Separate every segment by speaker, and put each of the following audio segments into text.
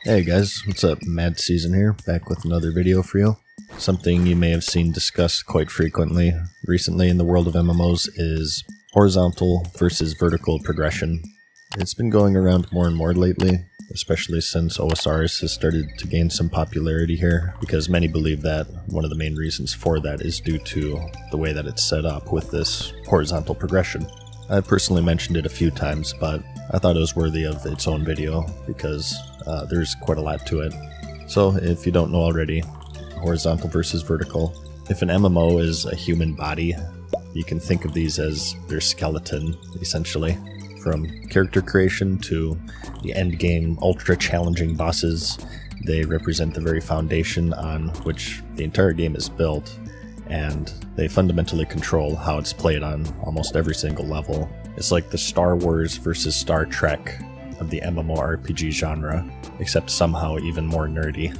Speaker 1: Hey guys, what's up? MadSeason here, back with another video for you. Something you may have seen discussed quite frequently recently in the world of MMOs is horizontal versus vertical progression. It's been going around more and more lately, especially since OSRs has started to gain some popularity here, because many believe that one of the main reasons for that is due to the way that it's set up with this horizontal progression. I've personally mentioned it a few times, but I thought it was worthy of its own video because there's quite a lot to it. So if you don't know already, horizontal versus vertical. If an MMO is a human body, you can think of these as their skeleton, essentially. From character creation to the endgame ultra challenging bosses, they represent the very foundation on which the entire game is built, and they fundamentally control how it's played on almost every single level. It's like the Star Wars versus Star Trek of the MMORPG genre, except somehow even more nerdy.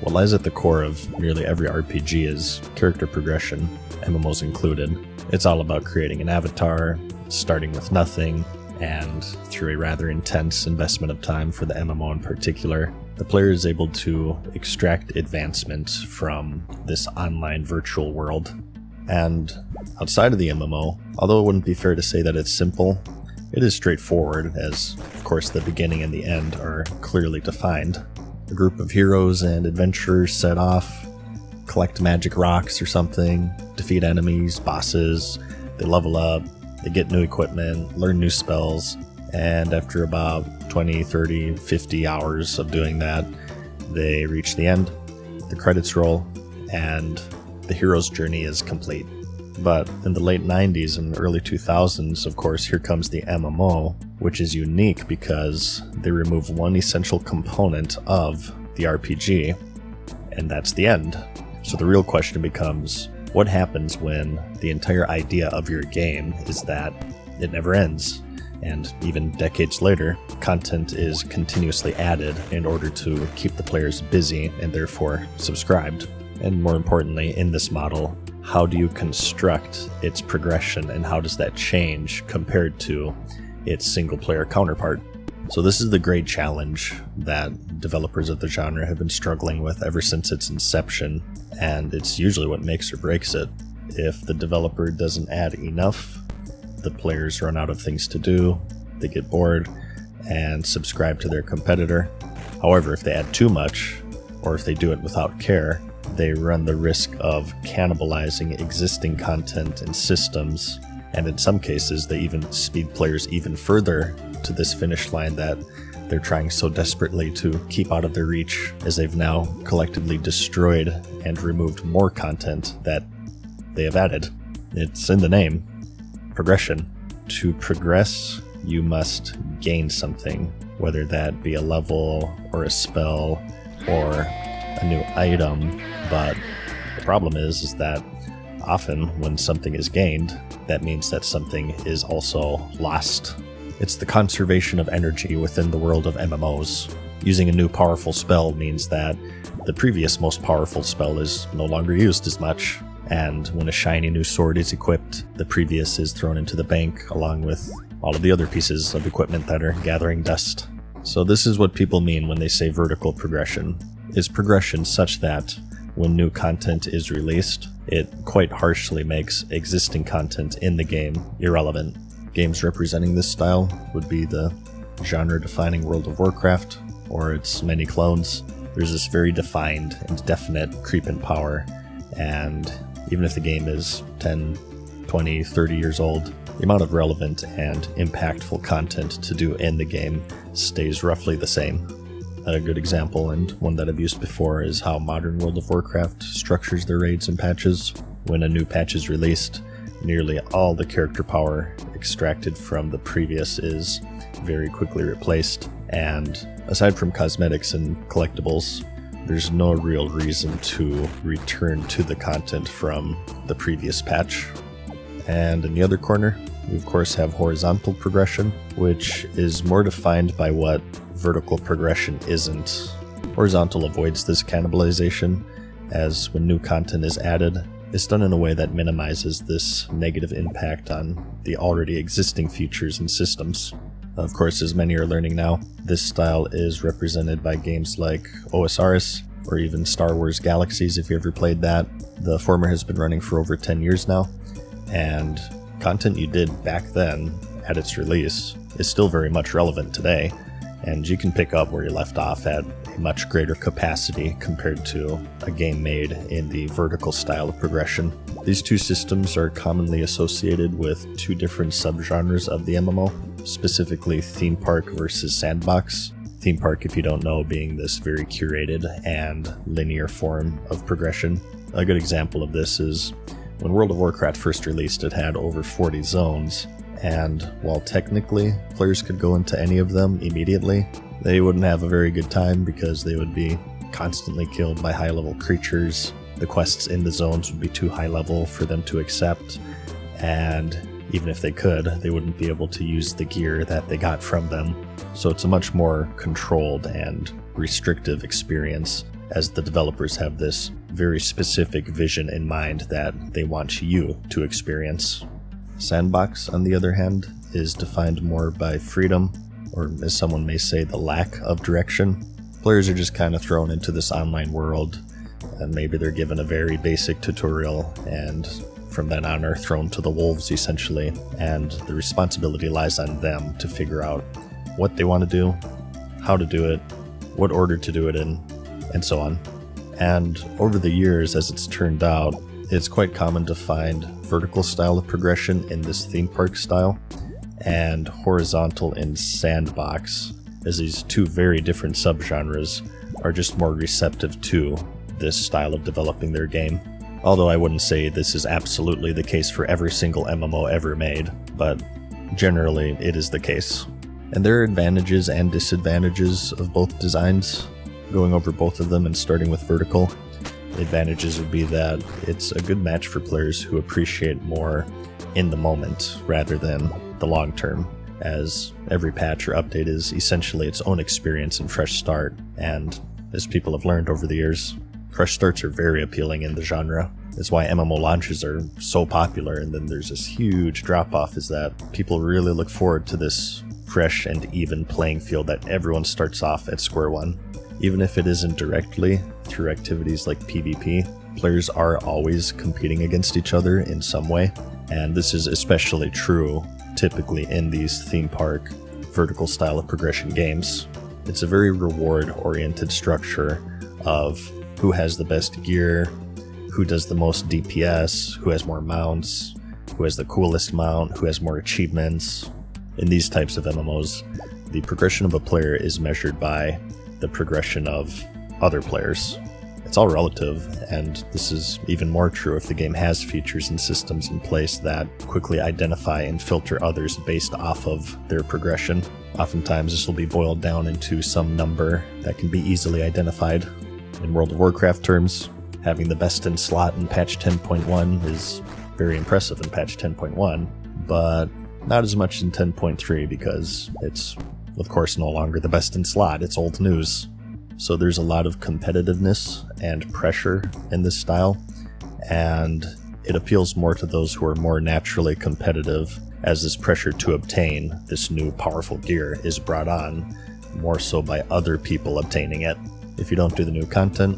Speaker 1: What lies at the core of nearly every RPG is character progression, MMOs included. It's all about creating an avatar, starting with nothing, and through a rather intense investment of time for the MMO in particular, the player is able to extract advancement from this online virtual world. And outside of the MMO, although it wouldn't be fair to say that it's simple, it is straightforward, as of course the beginning and the end are clearly defined. A group of heroes and adventurers set off, collect magic rocks or something, defeat enemies, bosses, they level up, they get new equipment, learn new spells, and after about 20, 30, 50 hours of doing that, they reach the end, the credits roll, and the hero's journey is complete. But in the late 90s and early 2000s, of course, here comes the MMO, which is unique because they remove one essential component of the RPG, and that's the end. So the real question becomes, what happens when the entire idea of your game is that it never ends? And even decades later, content is continuously added in order to keep the players busy and therefore subscribed. And more importantly, in this model, how do you construct its progression and how does that change compared to its single-player counterpart? So this is the great challenge that developers of the genre have been struggling with ever since its inception, and it's usually what makes or breaks it. If the developer doesn't add enough, the players run out of things to do, they get bored, and subscribe to their competitor. However, if they add too much, or if they do it without care, they run the risk of cannibalizing existing content and systems, and in some cases they even speed players even further to this finish line that they're trying so desperately to keep out of their reach, as they've now collectively destroyed and removed more content that they have added. It's in the name. Progression. To progress, you must gain something, whether that be a level or a spell or a new item, but the problem is that often when something is gained, that means that something is also lost. It's the conservation of energy within the world of MMOs. Using a new powerful spell means that the previous most powerful spell is no longer used as much, and when a shiny new sword is equipped, the previous is thrown into the bank along with all of the other pieces of equipment that are gathering dust. So this is what people mean when they say vertical progression. Is progression such that when new content is released, it quite harshly makes existing content in the game irrelevant. Games representing this style would be the genre-defining World of Warcraft, or its many clones. There's this very defined and definite creep in power, and even if the game is 10, 20, 30 years old, the amount of relevant and impactful content to do in the game stays roughly the same. A good example, and one that I've used before, is how modern World of Warcraft structures their raids and patches. When a new patch is released, nearly all the character power extracted from the previous is very quickly replaced, and aside from cosmetics and collectibles, there's no real reason to return to the content from the previous patch. And in the other corner, we of course have horizontal progression, which is more defined by what vertical progression isn't. Horizontal avoids this cannibalization, as when new content is added, it's done in a way that minimizes this negative impact on the already existing features and systems. Of course, as many are learning now, this style is represented by games like OSRS, or even Star Wars Galaxies if you ever played that. The former has been running for over 10 years now, and content you did back then at its release is still very much relevant today, and you can pick up where you left off at a much greater capacity compared to a game made in the vertical style of progression. These two systems are commonly associated with two different subgenres of the MMO, specifically theme park versus sandbox. Theme park, if you don't know, being this very curated and linear form of progression. A good example of this is when World of Warcraft first released, it had over 40 zones, and while technically players could go into any of them immediately, they wouldn't have a very good time because they would be constantly killed by high-level creatures. The quests in the zones would be too high level for them to accept, and even if they could, they wouldn't be able to use the gear that they got from them. So it's a much more controlled and restrictive experience, as the developers have this very specific vision in mind that they want you to experience. Sandbox, on the other hand, is defined more by freedom, or as someone may say, the lack of direction. Players are just kind of thrown into this online world, and maybe they're given a very basic tutorial, and from then on are thrown to the wolves essentially, and the responsibility lies on them to figure out what they want to do, how to do it, what order to do it in, and so on. And over the years, as it's turned out, it's quite common to find vertical style of progression in this theme park style, and horizontal in sandbox, as these two very different subgenres are just more receptive to this style of developing their game. Although I wouldn't say this is absolutely the case for every single MMO ever made, but generally it is the case. And there are advantages and disadvantages of both designs. Going over both of them and starting with vertical, the advantages would be that it's a good match for players who appreciate more in the moment rather than the long term, as every patch or update is essentially its own experience and fresh start, and as people have learned over the years, fresh starts are very appealing in the genre. That's why MMO launches are so popular, and then there's this huge drop-off, is that people really look forward to this fresh and even playing field that everyone starts off at square one. Even if it isn't directly through activities like PvP, players are always competing against each other in some way, and this is especially true typically in these theme park vertical style of progression games. It's a very reward-oriented structure of who has the best gear, who does the most DPS, who has more mounts, who has the coolest mount, who has more achievements. In these types of MMOs, the progression of a player is measured by the progression of other players. It's all relative, and this is even more true if the game has features and systems in place that quickly identify and filter others based off of their progression. Oftentimes this will be boiled down into some number that can be easily identified. In World of Warcraft terms, having the best in slot in patch 10.1 is very impressive in patch 10.1, but not as much in 10.3 because it's, of course, no longer the best in slot. It's old news. So there's a lot of competitiveness and pressure in this style, and it appeals more to those who are more naturally competitive, as this pressure to obtain this new powerful gear is brought on more so by other people obtaining it. If you don't do the new content,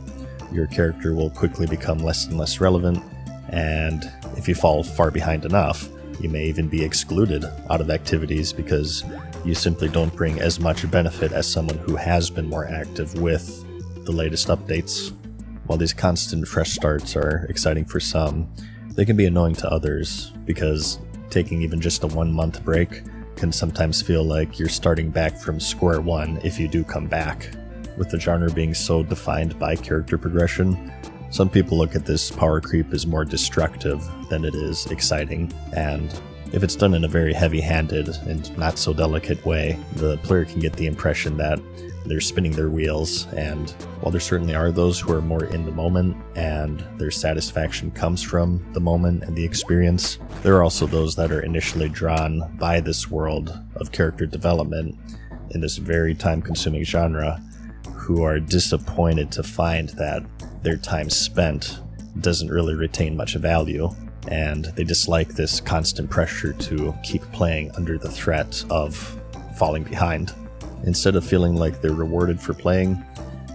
Speaker 1: your character will quickly become less and less relevant, and if you fall far behind enough, you may even be excluded out of activities because you simply don't bring as much benefit as someone who has been more active with the latest updates. While these constant fresh starts are exciting for some, they can be annoying to others because taking even just a 1-month break can sometimes feel like you're starting back from square one if you do come back. With the genre being so defined by character progression, some people look at this power creep as more destructive than it is exciting, and if it's done in a very heavy-handed and not so delicate way, the player can get the impression that they're spinning their wheels, and while there certainly are those who are more in the moment and their satisfaction comes from the moment and the experience, there are also those that are initially drawn by this world of character development in this very time-consuming genre who are disappointed to find that their time spent doesn't really retain much value, and they dislike this constant pressure to keep playing under the threat of falling behind. Instead of feeling like they're rewarded for playing,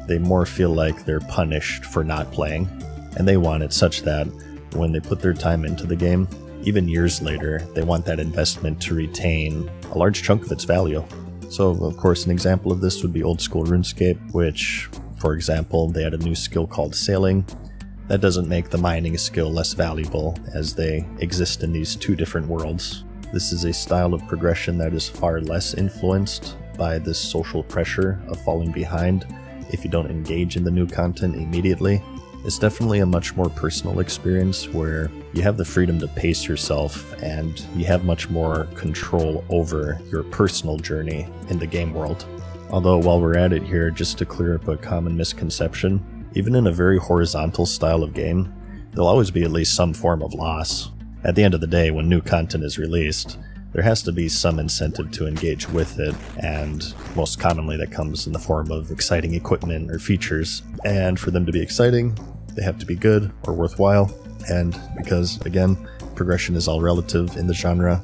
Speaker 1: they more feel like they're punished for not playing. And they want it such that when they put their time into the game, even years later, they want that investment to retain a large chunk of its value. So, of course, an example of this would be old school RuneScape, which, for example, they had a new skill called sailing. That doesn't make the mining skill less valuable, as they exist in these two different worlds. This is a style of progression that is far less influenced by this social pressure of falling behind if you don't engage in the new content immediately. It's definitely a much more personal experience where you have the freedom to pace yourself and you have much more control over your personal journey in the game world. Although while we're at it here, just to clear up a common misconception, even in a very horizontal style of game, there'll always be at least some form of loss. At the end of the day, when new content is released, there has to be some incentive to engage with it, and most commonly that comes in the form of exciting equipment or features. And for them to be exciting, they have to be good or worthwhile, and because, again, progression is all relative in the genre,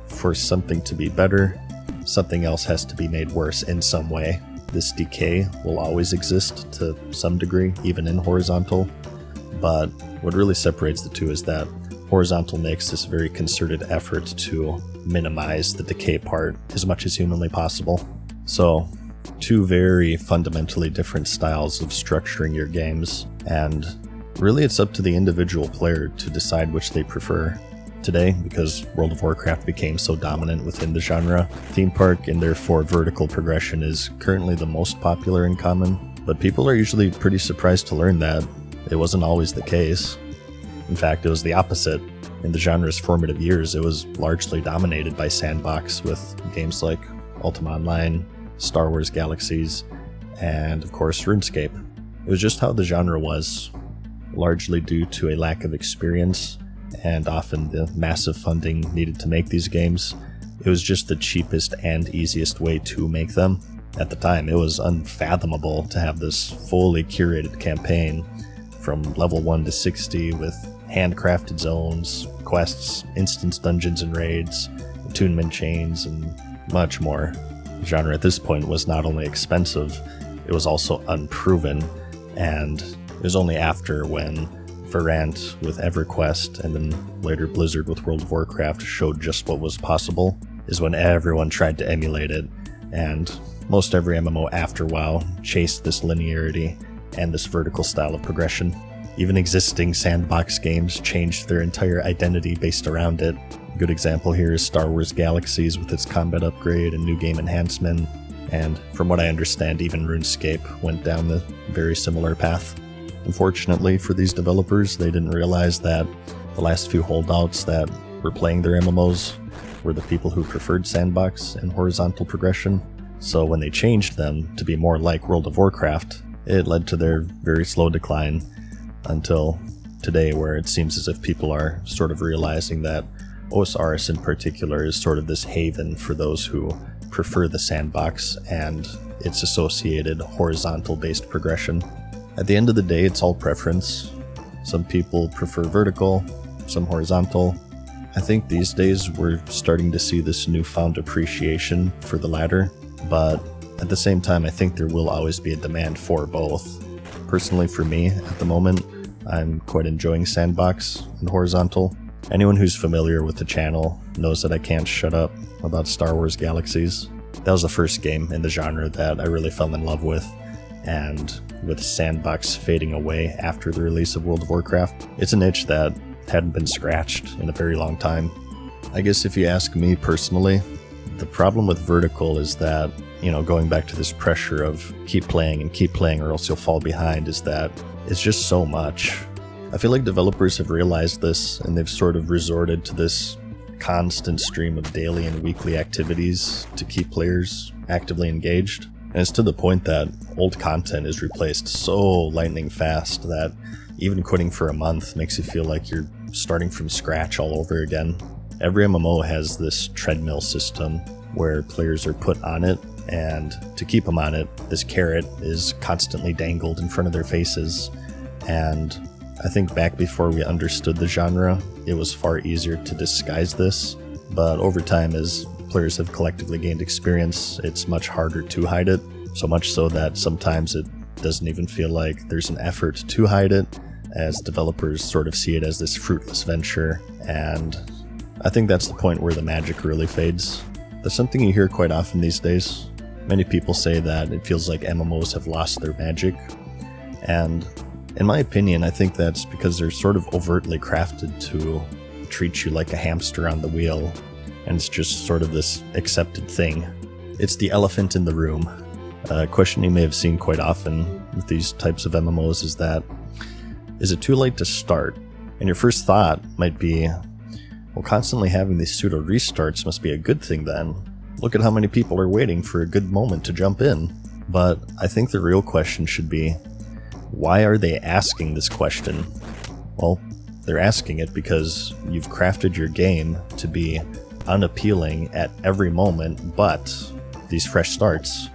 Speaker 1: for something to be better, something else has to be made worse in some way. This decay will always exist to some degree, even in horizontal, but what really separates the two is that horizontal makes this very concerted effort to minimize the decay part as much as humanly possible. So, two very fundamentally different styles of structuring your games, and really it's up to the individual player to decide which they prefer. Today, because World of Warcraft became so dominant within the genre, theme park and therefore vertical progression is currently the most popular and common, but people are usually pretty surprised to learn that it wasn't always the case. In fact, it was the opposite. In the genre's formative years, it was largely dominated by sandbox with games like Ultima Online, Star Wars Galaxies, and of course RuneScape. It was just how the genre was, largely due to a lack of experience and often the massive funding needed to make these games. It was just the cheapest and easiest way to make them. At the time, it was unfathomable to have this fully curated campaign from level 1 to 60 with handcrafted zones, quests, instance dungeons and raids, attunement chains, and much more. The genre at this point was not only expensive, it was also unproven, and it was only after when Varant with EverQuest and then later Blizzard with World of Warcraft showed just what was possible is when everyone tried to emulate it, and most every MMO after WoW chased this linearity and this vertical style of progression. Even existing sandbox games changed their entire identity based around it. A good example here is Star Wars Galaxies with its combat upgrade and new game enhancement, and from what I understand, even RuneScape went down the very similar path. Unfortunately for these developers, they didn't realize that the last few holdouts that were playing their MMOs were the people who preferred sandbox and horizontal progression, so when they changed them to be more like World of Warcraft, it led to their very slow decline, until today, where it seems as if people are sort of realizing that OSRS in particular is sort of this haven for those who prefer the sandbox and its associated horizontal-based progression. At the end of the day, it's all preference. Some people prefer vertical, some horizontal. I think these days we're starting to see this newfound appreciation for the latter, but at the same time, I think there will always be a demand for both. Personally, for me, at the moment, I'm quite enjoying sandbox and horizontal. Anyone who's familiar with the channel knows that I can't shut up about Star Wars Galaxies. That was the first game in the genre that I really fell in love with, and with sandbox fading away after the release of World of Warcraft, it's an itch that hadn't been scratched in a very long time. I guess if you ask me personally, the problem with vertical is that, going back to this pressure of keep playing or else you'll fall behind, is that it's just so much. I feel like developers have realized this, and they've sort of resorted to this constant stream of daily and weekly activities to keep players actively engaged. And it's to the point that old content is replaced so lightning fast that even quitting for a month makes you feel like you're starting from scratch all over again. Every MMO has this treadmill system where players are put on it, and to keep them on it, this carrot is constantly dangled in front of their faces. And I think back before we understood the genre, it was far easier to disguise this, but over time, as players have collectively gained experience, it's much harder to hide it. So much so that sometimes it doesn't even feel like there's an effort to hide it, as developers sort of see it as this fruitless venture. And I think that's the point where the magic really fades. That's something you hear quite often these days. Many people say that it feels like MMOs have lost their magic. And in my opinion, I think that's because they're sort of overtly crafted to treat you like a hamster on the wheel, and it's just sort of this accepted thing. It's the elephant in the room. A question you may have seen quite often with these types of MMOs is that, is it too late to start? And your first thought might be, well, constantly having these pseudo restarts must be a good thing then. Look at how many people are waiting for a good moment to jump in. But I think the real question should be, why are they asking this question? Well, they're asking it because you've crafted your game to be unappealing at every moment but these fresh starts.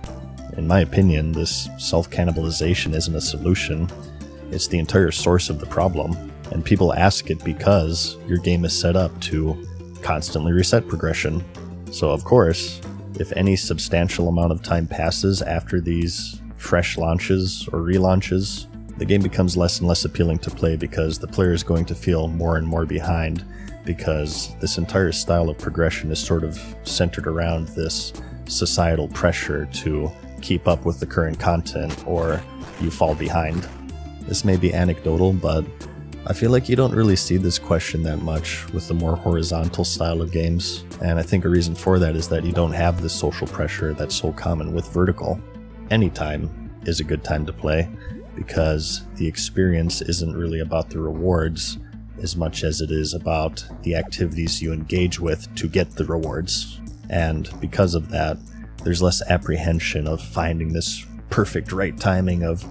Speaker 1: In my opinion, this self-cannibalization isn't a solution. It's the entire source of the problem. And people ask it because your game is set up to constantly reset progression. So of course, if any substantial amount of time passes after these fresh launches or relaunches, the game becomes less and less appealing to play because the player is going to feel more and more behind, because this entire style of progression is sort of centered around this societal pressure to keep up with the current content or you fall behind. This may be anecdotal, but I feel like you don't really see this question that much with the more horizontal style of games, and I think a reason for that is that you don't have this social pressure that's so common with vertical. Any time is a good time to play, because the experience isn't really about the rewards as much as it is about the activities you engage with to get the rewards. And because of that, there's less apprehension of finding this perfect right timing of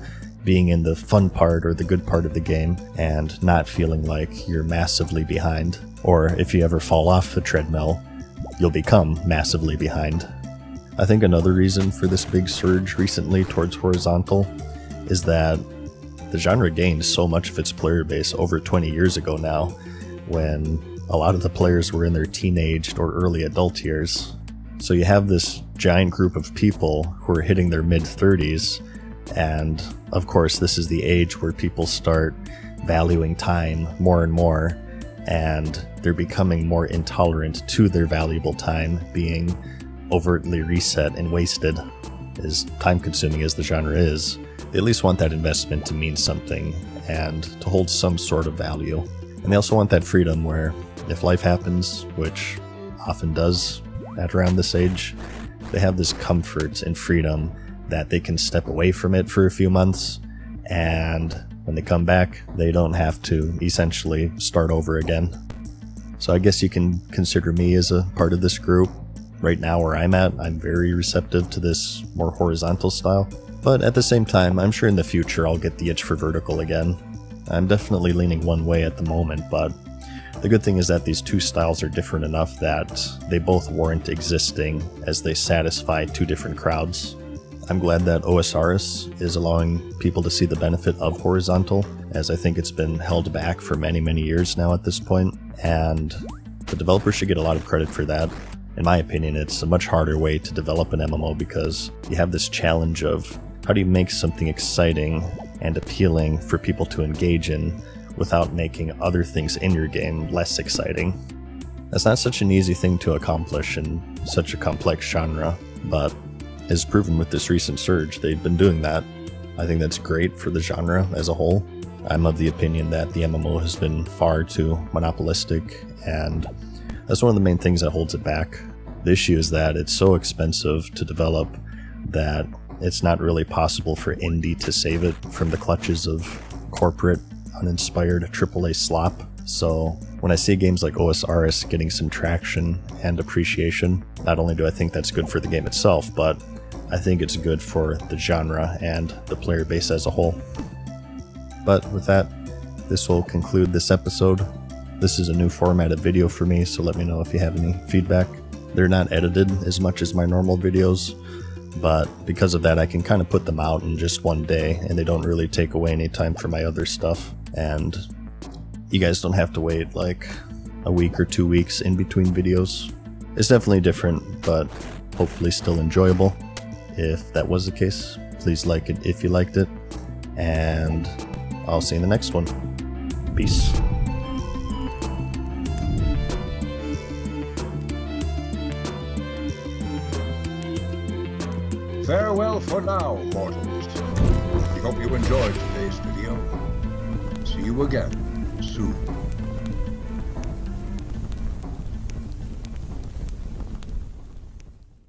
Speaker 1: being in the fun part or the good part of the game and not feeling like you're massively behind. Or if you ever fall off the treadmill, you'll become massively behind. I think another reason for this big surge recently towards horizontal is that the genre gained so much of its player base over 20 years ago now, when a lot of the players were in their teenage or early adult years. So you have this giant group of people who are hitting their mid-30s, and of course this is the age where people start valuing time more and more, and they're becoming more intolerant to their valuable time being overtly reset and wasted. As time-consuming as the genre is, they at least want that investment to mean something and to hold some sort of value. And they also want that freedom where if life happens, which often does at around this age, they have this comfort and freedom that they can step away from it for a few months, and when they come back, they don't have to essentially start over again. So I guess you can consider me as a part of this group. Right now where I'm at, I'm very receptive to this more horizontal style, but at the same time, I'm sure in the future I'll get the itch for vertical again. I'm definitely leaning one way at the moment, but the good thing is that these two styles are different enough that they both warrant existing as they satisfy two different crowds. I'm glad that OSRS is allowing people to see the benefit of horizontal, as I think it's been held back for many, many years now at this point, and the developers should get a lot of credit for that. In my opinion, it's a much harder way to develop an MMO because you have this challenge of how do you make something exciting and appealing for people to engage in without making other things in your game less exciting. That's not such an easy thing to accomplish in such a complex genre, but as proven with this recent surge, they've been doing that. I think that's great for the genre as a whole. I'm of the opinion that the MMO has been far too monopolistic, and that's one of the main things that holds it back. The issue is that it's so expensive to develop that it's not really possible for indie to save it from the clutches of corporate, uninspired AAA slop. So when I see games like OSRS getting some traction and appreciation, not only do I think that's good for the game itself, but I think it's good for the genre and the player base as a whole. But with that, this will conclude this episode. This is a new format of video for me, so let me know if you have any feedback. They're not edited as much as my normal videos, but because of that I can kind of put them out in just one day, and they don't really take away any time from my other stuff, and you guys don't have to wait like a week or 2 weeks in between videos. It's definitely different, but hopefully still enjoyable. If that was the case, please like it if you liked it, and I'll see you in the next one. Peace.
Speaker 2: Farewell for now, mortals. We hope you enjoyed today's video. See you again soon.